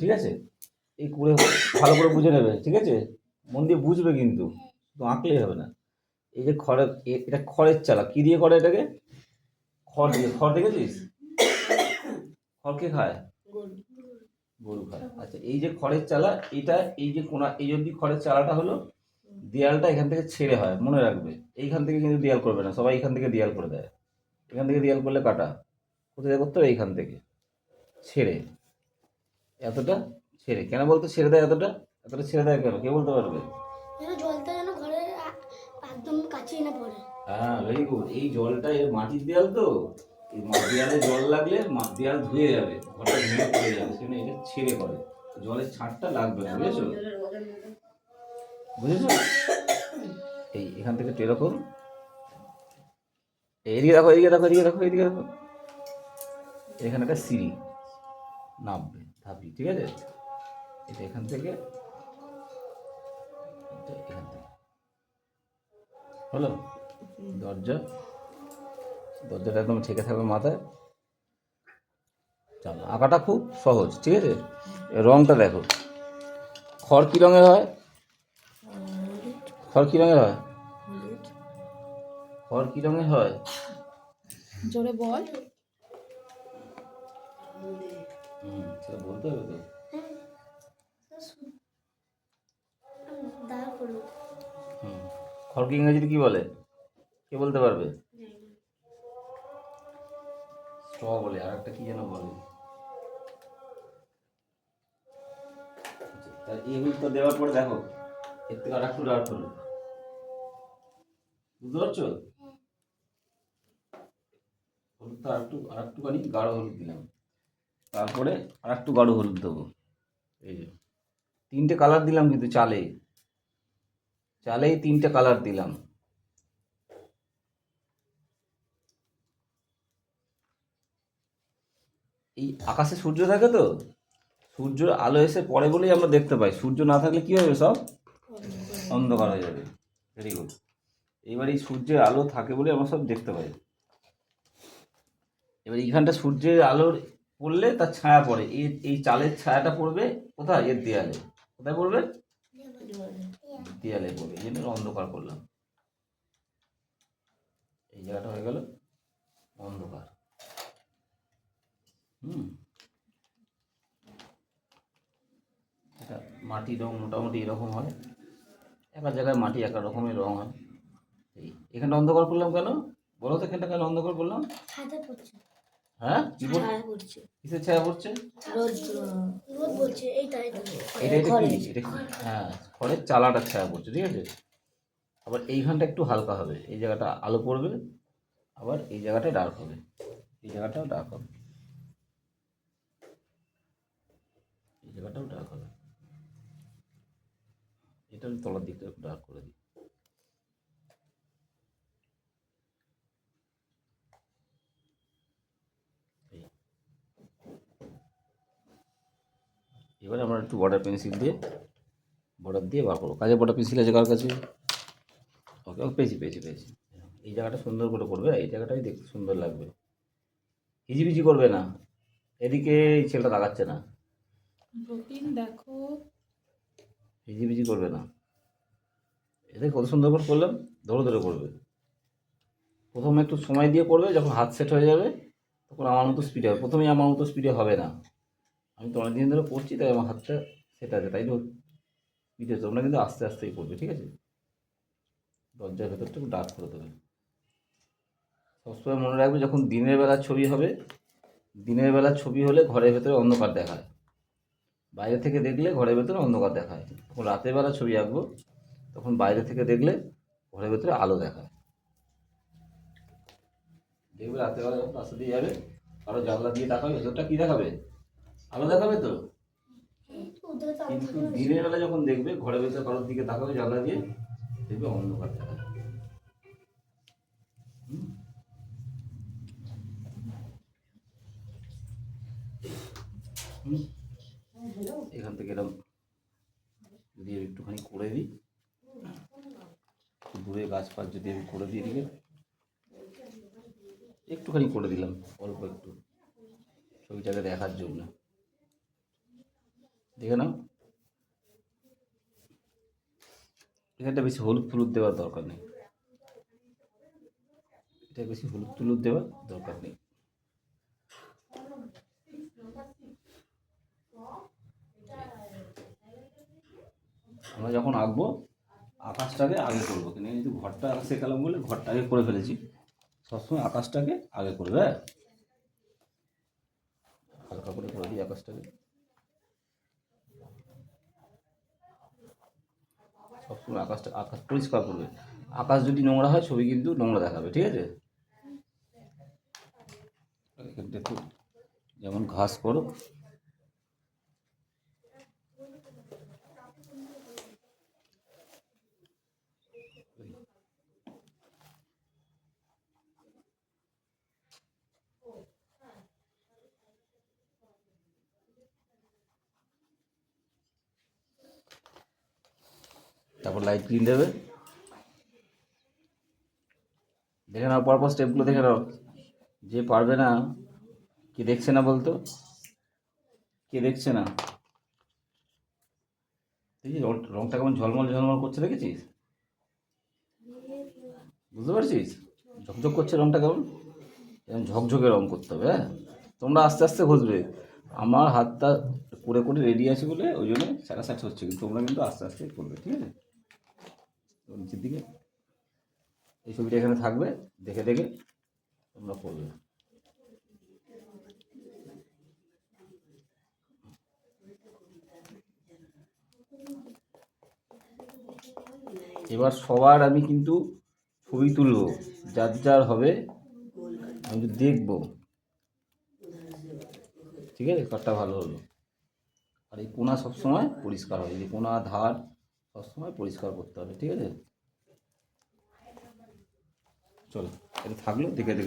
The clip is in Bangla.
ঠিক আছে, এই করে ভালো করে বুঝে নেবে, ঠিক আছে, মন দিয়ে বুঝবে কিন্তু, তো আঁকলেই হবে না। এই যে খড়ের এটা খড়ের চালা, কি দিয়ে করে এটাকে? খড় দিয়ে। খড় দেখেছিস? খড় কে খায়? গরু খায়। আচ্ছা, এই যে খড়ের চালা, এটা এই যে কোনা, এই অবধি খড়ের চালাটা হলো, দেয়ালটা এখান থেকে ছেড়ে হয়, মনে রাখবে। এইখান থেকে কিন্তু দেয়াল করবে না, সবাই এখান থেকে দেয়াল করে দেয়। এখান থেকে দেয়াল করলে কাটা। কোথায় করতে হবে? এইখান থেকে ছেড়ে, এতটা ছেড়ে। কেন বলতো ছেড়ে দেয় এতটা? এতটা ছেড়ে দেয় কেন, কে বলতে পারবে? জলটা যেন ঘরে একদম কাছেই না পড়ে। হ্যাঁ, ভেরি গুড। এই জলটা, এই মাটির দেয়াল তো, এই দেয়ালে জল লাগলে দেয়াল ধুয়ে যাবে, ঘরটা ভেঙে পড়ে যাবে, সেজন্য এটা ছেড়ে করে, জলের ছাঁটটা লাগবে না, বুঝেছো? বুঝেছো? এই এখান থেকে এরকম, এদিকে দেখো, এদিকে দেখো, এদিকে দেখো, এদিকে দেখো, এখানে একটা সিঁড়ি নামবে, ধাপি, ঠিক আছে? এটা এখান থেকে, এখান থেকে হলো দরজা। দরজাটা একদম ঠেকে থাকবে মাথায়। চলো, আঁকাটা খুব সহজ, ঠিক আছে? রংটা দেখো, খড় কী রঙের হয়? খড় কী রঙের হয়? খড় কী রঙের হয়? জোরে বল। সেটা বলতে হবে তো। খড়কে ইংরেজিতে কি বলে, কে বলতে পারবে? স্ট্র বলে, আর একটা কি যেন বলে। তাই এই হলুদটা দেওয়ার পরে দেখো, এর থেকে আর একটু ডার্ক হলুদ, বুঝতে পারছো? হলুদটা আর একটুখানি গাঢ় হলুদ দিলাম, তারপরে আর একটু গাঢ় হলুদ দেবো। এই যে তিনটে কালার দিলাম, কিন্তু চালেই তিনটে কালার দিলাম। এই আকাশে সূর্য থাকে তো, সূর্যের আলো এসে পড়ে বলেই আমরা দেখতে পাই, সূর্য না থাকলে কি হবে, সব অন্ধকার হয়ে যাবে। Very good. এবার এই সূর্যের আলো থাকে বলে আমরা সব দেখতে পাই। এবার এইখানটা সূর্যের আলোর পড়লে তার ছায়া পড়ে, এই চালের ছায়াটা পড়বে কোথায়? এর দেয়ালে। কোথায় পড়বে? দেয়ালে পড়বে, এই জন্য অন্ধকার করলাম। এই জায়গাটা হয়ে গেল অন্ধকার। এটা মাটির রং মোটামুটি এরকম হয়, এক এক জায়গায় মাটি এক এক রকমের রং হয়। এই এখানটা অন্ধকার করলাম কেন বলো তো? এখানটা কেন অন্ধকার করলাম? হ্যাঁ, কি পড়ছে? কিসের ছায়া পড়ছে? রোদ বলছে এইটা এটা কি? এটা কি? হ্যাঁ, খড়ের চালাটার ছায়া পড়ছে, ঠিক আছে? আবার এইখানটা একটু হালকা হবে, এই জায়গাটা আলো পড়বে, আবার এই জায়গাটা ডার্ক হবে, এই জায়গাটাও ডার্ক হবে, এই জায়গাটাও ডার্ক হবে। এটার তলার দিকটা একটু ডার্ক করে দিই। এবারে আমরা একটু বর্ডার পেন্সিল দিয়ে বর্ডার দিয়ে বার করবো। কাজে বর্ডার পেন্সিল আছে কার কাছে? ওকে, পেয়েছি। এই জায়গাটা সুন্দর করে করবে, এই জায়গাটাই দেখতে সুন্দর লাগবে। হিজিবিজি করবে না, এদিকে এই ছেলেটা লাগাচ্ছে না, দেখো হিজিবিজি করবে না। এদের কত সুন্দর করে করলাম, ধরে ধরে করবে। প্রথমে একটু সময় দিয়ে করবে, যখন হাত সেট হয়ে যাবে তখন আমার মতো স্পিডে হবে। প্রথমেই আমার মতো স্পিডে হবে না, আমি তো অনেকদিন ধরে করছি, তাই আমার হাতটা সেট আছে, তাই তো স্পিডে। তোমরা কিন্তু আস্তে আস্তেই করবে, ঠিক আছে? দরজার ভেতরটা একটু ডার্ক করে দেবে। সবসময় মনে রাখবে, যখন দিনের বেলার ছবি হবে, দিনের বেলার ছবি হলে ঘরের ভেতরে অন্ধকার দেখায়, বাইরে থেকে দেখলে ঘরের ভেতরে অন্ধকার দেখায়। যখন রাতের বেলা ছবি আঁকবো, তখন বাইরে থেকে দেখলে ঘরের ভেতরে আলো দেখায়। দেখবে রাতের বেলা যখন রাস্তা দিয়ে যাবে, কারো জানলা দিয়ে তাকাবে, ভেতরটা কি দেখাবে? আলো দেখাবে তো। কিন্তু দিনের বেলা যখন দেখবে ঘরের ভেতরে কারোর দিকে তাকাবে জানলা দিয়ে, দেখবে অন্ধকার দেখাবে। এখান থেকে এরকম যদি একটুখানি করে দিই, দূরে গাছ ফাছ যদি আমি করে দিই, এদিকে একটুখানি করে দিলাম, অল্প একটু, ছবিটাকে দেখার জন্য। দেখে নাও, এখানটা বেশি হলুদ ফুলুদ দেওয়ার দরকার নেই, এটা বেশি হলুদ টুলুদ দেওয়ার দরকার নেই। আমরা যখন আঁকবো আকাশটাকে আগে করবো, কিন্তু এই যে ঘরটা শেখালাম বলে ঘরটা আগে করে ফেলেছি, সবসময় আকাশটাকে আগে করবে। হ্যাঁ, হালকা করে করে দিই আকাশটাকে, সবসময় আকাশ পরিষ্কার করবে। আকাশ যদি নোংরা হয় ছবি কিন্তু নোংরা দেখাবে, ঠিক আছে। এখানটা একটু যেমন ঘাস করো, তারপর লাইট গ্রিন দেবে। দেখে নাও পরপর স্টেপগুলো দেখে নাও, যে পারবে না, কে দেখছে না বলতো, কে দেখছে না? দেখি রংটা কেমন ঝলমল ঝলমল করছে, দেখেছিস? বুঝতে পারছিস? ঝকঝক করছে রংটা কেমন, এরকম ঝকঝকে রং করতে হবে। হ্যাঁ, তোমরা আস্তে আস্তে ঘষবে, আমার হাতটা করে করে রেডি আছে বলে ওই জন্য স্যাটাস্যাট হচ্ছে, কিন্তু তোমরা কিন্তু আস্তে আস্তে করবে, ঠিক আছে। তো নিচের দিকে এই ছবিটা এখানে থাকবে, দেখে দেখে তোমরা করবে। এবার সবার আমি কিন্তু ছবি তুলবো, যার যার হবে আমি তো দেখবো, ঠিক আছে, কারটা ভালো হলো। আর এই কোনা সবসময় পরিষ্কার হবে, এই কোনা ধার সবসময় পরিষ্কার করতে হবে, ঠিক আছে। চলো, এটা থাকলো, দেখে দেখে